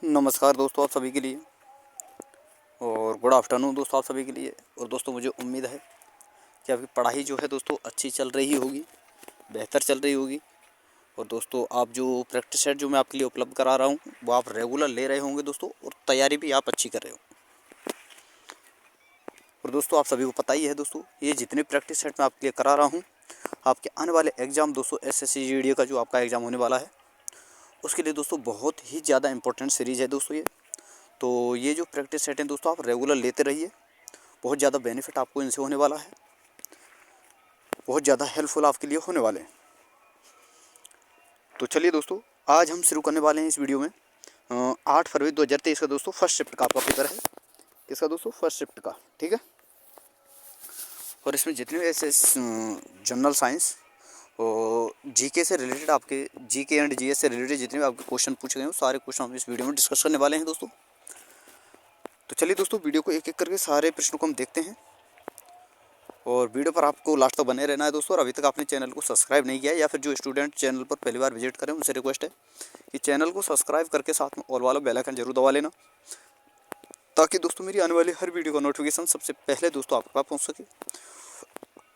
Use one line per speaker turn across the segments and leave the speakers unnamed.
नमस्कार दोस्तों, आप सभी के लिए और गुड आफ्टरनून दोस्तों, आप सभी के लिए। और दोस्तों, मुझे उम्मीद है कि आपकी पढ़ाई जो है दोस्तों अच्छी चल रही होगी, बेहतर चल रही होगी। और दोस्तों, आप जो प्रैक्टिस सेट जो मैं आपके लिए उपलब्ध करा रहा हूँ वो आप रेगुलर ले रहे होंगे दोस्तों, और तैयारी भी आप अच्छी कर रहे हो। और दोस्तों, आप सभी को पता ही है दोस्तों, ये जितने प्रैक्टिस सेट मैं आपके लिए करा रहा हूँ, आपके आने वाले एग्ज़ाम दोस्तों SSC GD का जो आपका एग्ज़ाम होने वाला है, उसके लिए दोस्तों बहुत ही ज़्यादा इंपॉर्टेंट सीरीज़ है दोस्तों ये। तो ये जो प्रैक्टिस सेट हैं दोस्तों, आप रेगुलर लेते रहिए। बहुत ज़्यादा बेनिफिट आपको इनसे होने वाला है, बहुत ज़्यादा हेल्पफुल आपके लिए होने वाले हैं। तो चलिए दोस्तों, आज हम शुरू करने वाले हैं इस वीडियो में 8 फरवरी 2023 का दोस्तों फर्स्ट शिफ्ट का आपका पेपर है। किसका दोस्तों? फर्स्ट शिफ्ट का, ठीक है। और इसमें जितने भी ऐसे जनरल साइंस और जीके से रिलेटेड, आपके जीके एंड जीएस से रिलेटेड जितने भी आपके क्वेश्चन पूछे गए हैं, सारे क्वेश्चन हम इस वीडियो में डिस्कस करने वाले हैं दोस्तों। तो चलिए दोस्तों, वीडियो को एक एक करके सारे प्रश्नों को हम देखते हैं, और वीडियो पर आपको लास्ट तक बने रहना है दोस्तों। और अभी तक आपने चैनल को सब्सक्राइब नहीं किया है, या फिर जो स्टूडेंट चैनल पर पहली बार विजिट करें, उनसे रिक्वेस्ट है कि चैनल को सब्सक्राइब करके साथ में ऑल वाला बेल आइकन जरूर दबा लेना, ताकि दोस्तों मेरी आने वाली हर वीडियो का नोटिफिकेशन सबसे पहले दोस्तों आपके पास पहुँच सके।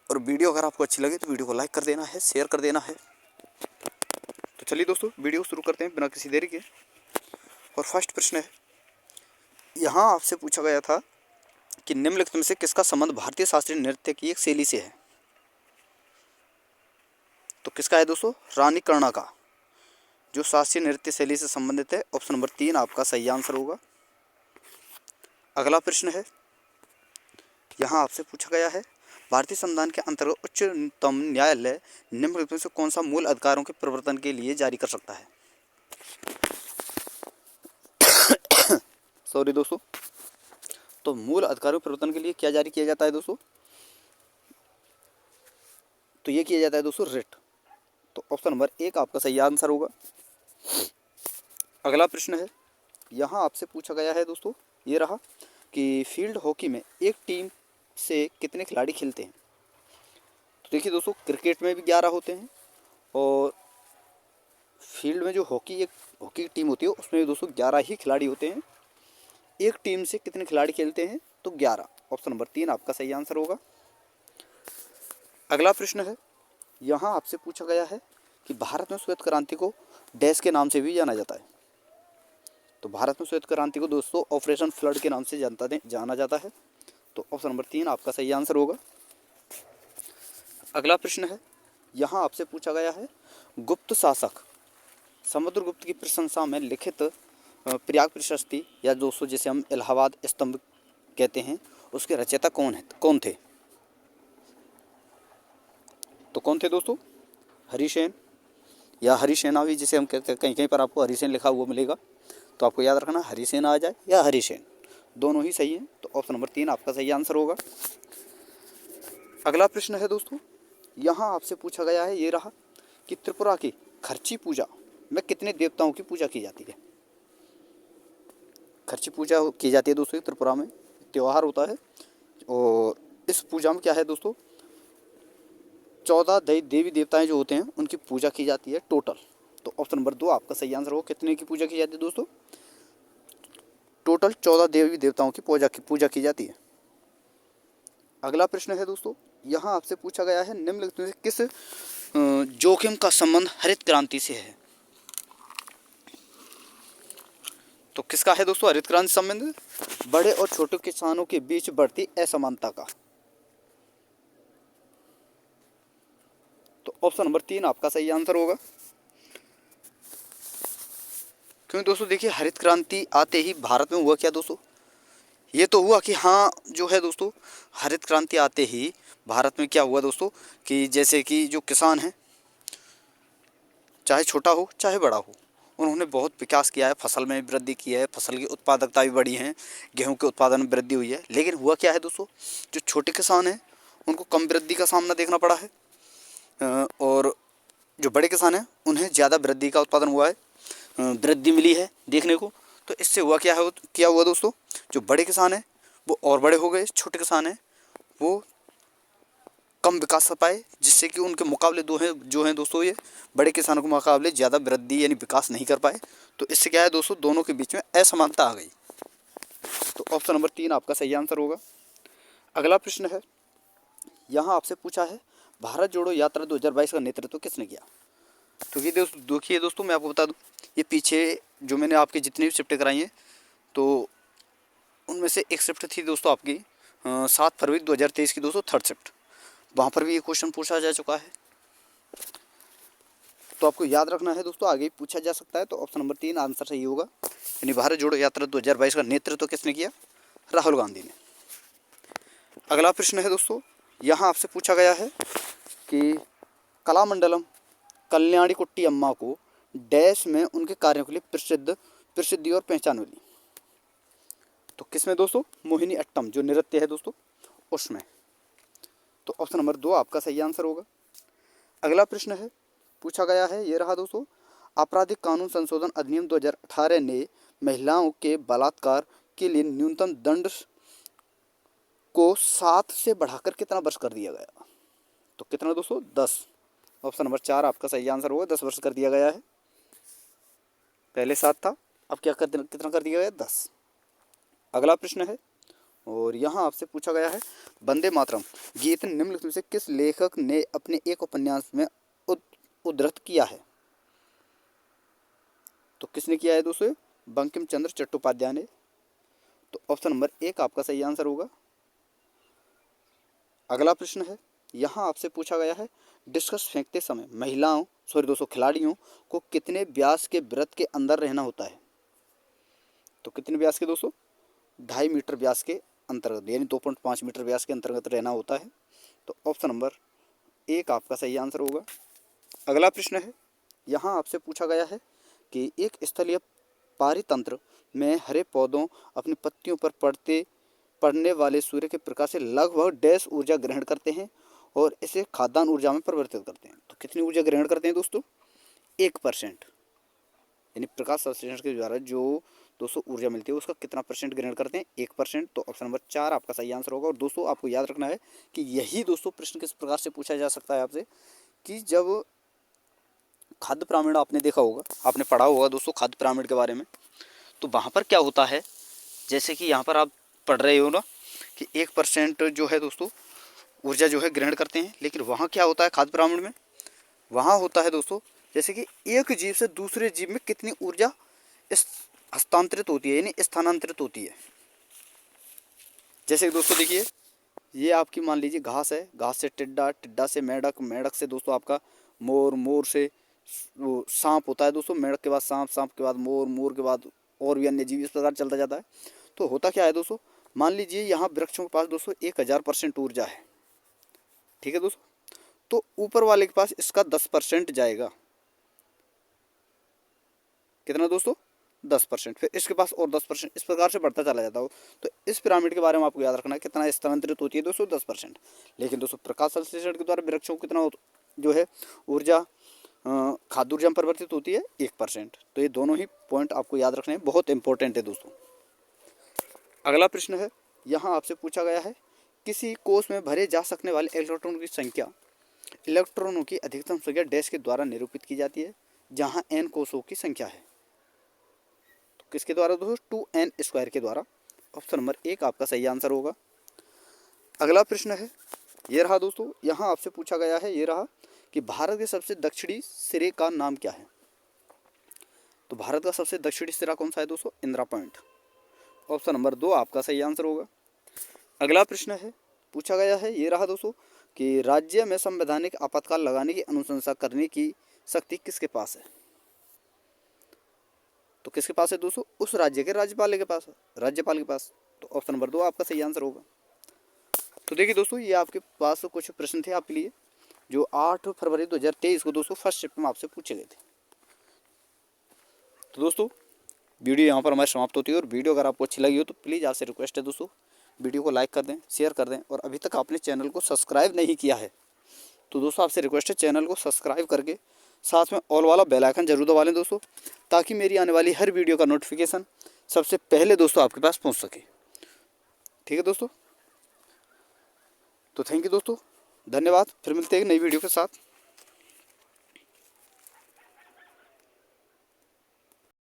और वीडियो अगर आपको अच्छी लगे तो वीडियो को लाइक कर देना है, शेयर कर देना है। तो चलिए दोस्तों, वीडियो शुरू करते हैं बिना किसी देरी के। और फर्स्ट प्रश्न है, यहाँ आपसे पूछा गया था कि निम्नलिखित में से किसका संबंध भारतीय शास्त्रीय नृत्य की एक शैली से है? तो किसका है दोस्तों? रानी कर्णा का, जो शास्त्रीय नृत्य शैली से संबंधित है। ऑप्शन नंबर 3 आपका सही आंसर होगा। अगला प्रश्न है, यहाँ आपसे पूछा गया है, भारतीय संविधान के अंतर्गत उच्चतम न्यायालय निम्नलिखित में से कौन सा मूल अधिकारों के प्रवर्तन के लिए जारी कर सकता है? सॉरी दोस्तों, तो मूल अधिकारों के प्रवर्तन के लिए क्या जारी किया जाता है दोस्तों? तो ये किया जाता है दोस्तों रिट। तो ऑप्शन नंबर 1 आपका सही आंसर होगा। अगला प्रश्न है, यहाँ आपसे पूछा गया है दोस्तों, ये रहा कि फील्ड हॉकी में एक टीम से कितने खिलाड़ी खेलते हैं? तो देखिए दोस्तों, क्रिकेट में भी 11 होते हैं, और फील्ड में जो हॉकी की टीम होती है उसमें भी दोस्तों 11 ही खिलाड़ी होते हैं। एक टीम से कितने खिलाड़ी खेलते हैं? तो 11। ऑप्शन नंबर 3 आपका सही आंसर होगा। अगला प्रश्न है, यहाँ आपसे पूछा गया है कि भारत में श्वेत क्रांति को डैश के नाम से भी जाना जाता है। तो भारत में श्वेत क्रांति को दोस्तों ऑपरेशन फ्लड के नाम से जाना जाता है। तो ऑप्शन नंबर 3 आपका सही आंसर होगा। अगला प्रश्न है, यहाँ आपसे पूछा गया है, गुप्त शासक समुद्रगुप्त की प्रशंसा में लिखित प्रयाग प्रशस्ति, या दोस्तों जिसे हम इलाहाबाद स्तंभ कहते हैं, उसके रचयिता कौन थे? तो कौन थे दोस्तों? हरिसेन, या हरिसेना भी जिसे हम कहते हैं, कहीं कहीं पर आपको हरिसेन लिखा हुआ मिलेगा, तो आपको याद रखना हरिसेन आ जाए या हरिसेन, दोनों ही सही हैं। तो ऑप्शन नंबर 3 आपका सही आंसर होगा। अगला प्रश्न है दोस्तों, यहाँ आपसे पूछा गया है, ये रहा कि त्रिपुरा की खर्ची पूजा में कितने देवताओं की पूजा की जाती है? खर्ची पूजा की जाती है दोस्तों त्रिपुरा में, त्यौहार होता है, और इस पूजा में क्या है दोस्तों, 14 देवी देवताएं जो होते हैं उनकी पूजा की जाती है टोटल। तो ऑप्शन नंबर 2 आपका सही आंसर होगा। कितने की पूजा की जाती है दोस्तों? टोटल 14 देवी देवताओं की पूजा की जाती है। अगला प्रश्न है दोस्तों, यहाँ आपसे पूछा गया है, निम्नलिखित में से किस जोखिम का संबंध हरित क्रांति से है? तो किसका है दोस्तों हरित क्रांति संबंध? बड़े और छोटे किसानों के बीच बढ़ती असमानता का। तो ऑप्शन नंबर 3 आपका सही आंसर होगा। क्योंकि दोस्तों देखिए, हरित क्रांति आते ही भारत में हुआ क्या दोस्तों, ये तो हुआ कि हाँ जो है दोस्तों, हरित क्रांति आते ही भारत में क्या हुआ दोस्तों, कि जैसे कि जो किसान हैं, चाहे छोटा हो चाहे बड़ा हो, उन्होंने बहुत विकास किया है, फसल में वृद्धि की है, फसल की उत्पादकता भी बढ़ी है, गेहूं के उत्पादन में वृद्धि हुई है। लेकिन हुआ क्या है दोस्तों, जो छोटे किसान हैं उनको कम वृद्धि का सामना देखना पड़ा है, और जो बड़े किसान हैं उन्हें ज़्यादा वृद्धि का उत्पादन हुआ है, वृद्धि मिली है देखने को। तो इससे हुआ क्या हुआ दोस्तों, जो बड़े किसान हैं वो और बड़े हो गए, छोटे किसान हैं वो कम विकास कर पाए, जिससे कि उनके मुकाबले जो हैं दोस्तों ये बड़े किसानों के मुकाबले ज़्यादा वृद्धि यानी विकास नहीं कर पाए। तो इससे क्या है दोस्तों, दोनों के बीच में असमानता आ गई। तो ऑप्शन नंबर 3 आपका सही आंसर होगा। अगला प्रश्न है, यहाँ आपसे पूछा है भारत जोड़ो यात्रा 2022 का नेतृत्व किसने किया। तो ये देखिए दोस्तों, मैं आपको बता दूँ, ये पीछे जो मैंने आपकी जितनी भी शिफ्टें कराई हैं, तो उनमें से एक शिफ्ट थी दोस्तों आपकी 7 फरवरी 2023 की दोस्तों, थर्ड शिफ्ट। वहाँ पर भी ये क्वेश्चन पूछा जा चुका है, तो आपको याद रखना है दोस्तों, आगे पूछा जा सकता है। तो ऑप्शन नंबर 3 आंसर सही होगा, यानी भारत जोड़ो यात्रा 2022 का नेतृत्व किसने किया, राहुल गांधी ने। अगला प्रश्न है दोस्तों, यहाँ आपसे पूछा गया है कि कलामंडलम कल्याणी कुट्टी अम्मा को डैश में उनके कार्यों के लिए प्रसिद्धि और पहचान मिली। तो किसमें दोस्तों, मोहिनी अट्टम जो नृत्य है दोस्तों उसमें। तो ऑप्शन नंबर 2 आपका सही आंसर होगा। अगला प्रश्न है, पूछा गया है, ये रहा दोस्तों, आपराधिक कानून संशोधन अधिनियम 2018 ने महिलाओं के बलात्कार के लिए न्यूनतम दंड को 7 से बढ़ाकर कितना वर्ष कर दिया गया। तो कितना दोस्तों, 10। ऑप्शन नंबर 4 आपका सही आंसर होगा, 10 वर्ष कर दिया गया है। पहले 7 था, अब कितना कर दिया गया, 10। अगला प्रश्न है, और यहाँ आपसे पूछा गया है, वंदे मातरम गीत निम्नलिखित में से किस लेखक ने अपने एक उपन्यास में उद्धृत किया है। तो किसने किया है दोस्तों, बंकिम चंद्र चट्टोपाध्याय ने। तो ऑप्शन नंबर 1 आपका सही आंसर होगा। अगला प्रश्न है, यहाँ आपसे पूछा गया है, डिस्कस फेंकते समय खिलाड़ियों को कितने व्यास के वृत्त के अंदर रहना होता है। तो कितने व्यास के दोस्तों, 2.5 मीटर व्यास के अंतर्गत, यानी 2.5 मीटर व्यास के अंतर्गत रहना होता है। तो ऑप्शन नंबर 1 आपका सही आंसर होगा। अगला प्रश्न है, यहाँ आपसे पूछा गया है कि एक स्थलीय पारितंत्र में हरे पौधों अपनी पत्तियों पर पड़ने वाले सूर्य के प्रकाश से लगभग डैश ऊर्जा ग्रहण करते हैं और इसे खाद्यान्न ऊर्जा में परिवर्तित करते हैं। तो कितनी ऊर्जा ग्रहण करते हैं दोस्तों, 1%, यानी प्रकाश संश्लेषण के द्वारा जो दोस्तों ऊर्जा मिलती है उसका कितना परसेंट ग्रहण करते हैं, 1%। तो ऑप्शन नंबर 4 आपका सही आंसर होगा। और दोस्तों आपको याद रखना है कि यही दोस्तों प्रश्न किस प्रकार से पूछा जा सकता है आपसे, कि जब खाद्य पिरामिड आपने देखा होगा, आपने पढ़ा होगा दोस्तों खाद्य पिरामिड के बारे में, तो वहाँ पर क्या होता है, जैसे कि यहाँ पर आप पढ़ रहे हो ना कि 1% जो है दोस्तों ऊर्जा जो है ग्रहण करते हैं, लेकिन वहाँ क्या होता है खाद्य पिरामिड में, वहाँ होता है दोस्तों जैसे कि एक जीव से दूसरे जीव में कितनी ऊर्जा हस्तांतरित होती है, यानी स्थानांतरित होती है। जैसे दोस्तों देखिए, ये आपकी मान लीजिए घास है, घास से टिड्डा, टिड्डा से मेढक, मेढक से दोस्तों आपका मोर, मोर से वो सांप होता है दोस्तों, मेढक के बाद सांप, सांप के बाद मोर, मोर के बाद और भी अन्य जीव, इस प्रकार चलता जाता है। तो होता क्या है दोस्तों, मान लीजिए यहाँ वृक्षों के पास दोस्तों 1000% ऊर्जा है, ठीक है दोस्तों, तो ऊपर वाले के पास इसका 10% जाएगा। कितना दोस्तों, 10%, फिर इसके पास और 10%, इस प्रकार से बढ़ता चला जाता हो। तो इस पिरामिड के बारे में आपको याद रखना है, कितना स्थानांतरित होती है दोस्तों, 10%। लेकिन दोस्तों प्रकाश संश्लेषण के द्वारा वृक्षों को कितना जो है ऊर्जा खाद्य ऊर्जा में परिवर्तित होती है, 1%। तो ये दोनों ही पॉइंट आपको याद रखने हैं, बहुत इंपॉर्टेंट है दोस्तों। अगला प्रश्न है, यहाँ आपसे पूछा गया है, किसी कोश में भरे जा सकने वाले इलेक्ट्रॉनों की अधिकतम संख्या डैश के द्वारा निरूपित की जाती है, जहाँ n कोशों की संख्या है। तो किसके द्वारा दोस्तों, 2n² के द्वारा। ऑप्शन नंबर 1 आपका सही आंसर होगा। अगला प्रश्न है, ये रहा दोस्तों, यहाँ आपसे पूछा गया है, ये रहा कि भारत के सबसे दक्षिणी सिरे का नाम क्या है। तो भारत का सबसे दक्षिणी सिरा कौन सा है दोस्तों, इंदिरा पॉइंट। ऑप्शन नंबर 2 आपका सही आंसर होगा। अगला प्रश्न है, पूछा गया है, ये रहा दोस्तों कि राज्य में संवैधानिक आपातकाल लगाने की अनुशंसा करने की शक्ति किसके पास है। तो किसके पास है दोस्तों, उस राज्य के राज्यपाल के पास, राज्यपाल के पास। तो ऑप्शन नंबर 2 आपका सही आंसर होगा। तो देखिए दोस्तों, ये आपके पास कुछ प्रश्न थे आपके लिए, जो 8 फरवरी 2023 को दोस्तों फर्स्ट शिफ्ट में आपसे पूछे गए थे। तो दोस्तों वीडियो यहाँ पर हमारी समाप्त होती है, और वीडियो अगर आपको अच्छी लगी हो तो प्लीज़ आपसे रिक्वेस्ट है दोस्तों, वीडियो को लाइक कर दें, शेयर कर दें, और अभी तक आपने चैनल को सब्सक्राइब नहीं किया है तो दोस्तों आपसे रिक्वेस्ट है, चैनल को सब्सक्राइब करके साथ में ऑल वाला बेल आइकन जरूर दबा लें दोस्तों, ताकि मेरी आने वाली हर वीडियो का नोटिफिकेशन सबसे पहले दोस्तों आपके पास पहुँच सके। ठीक है दोस्तों, तो थैंक यू दोस्तों, धन्यवाद, फिर मिलते हैं एक नई वीडियो के साथ।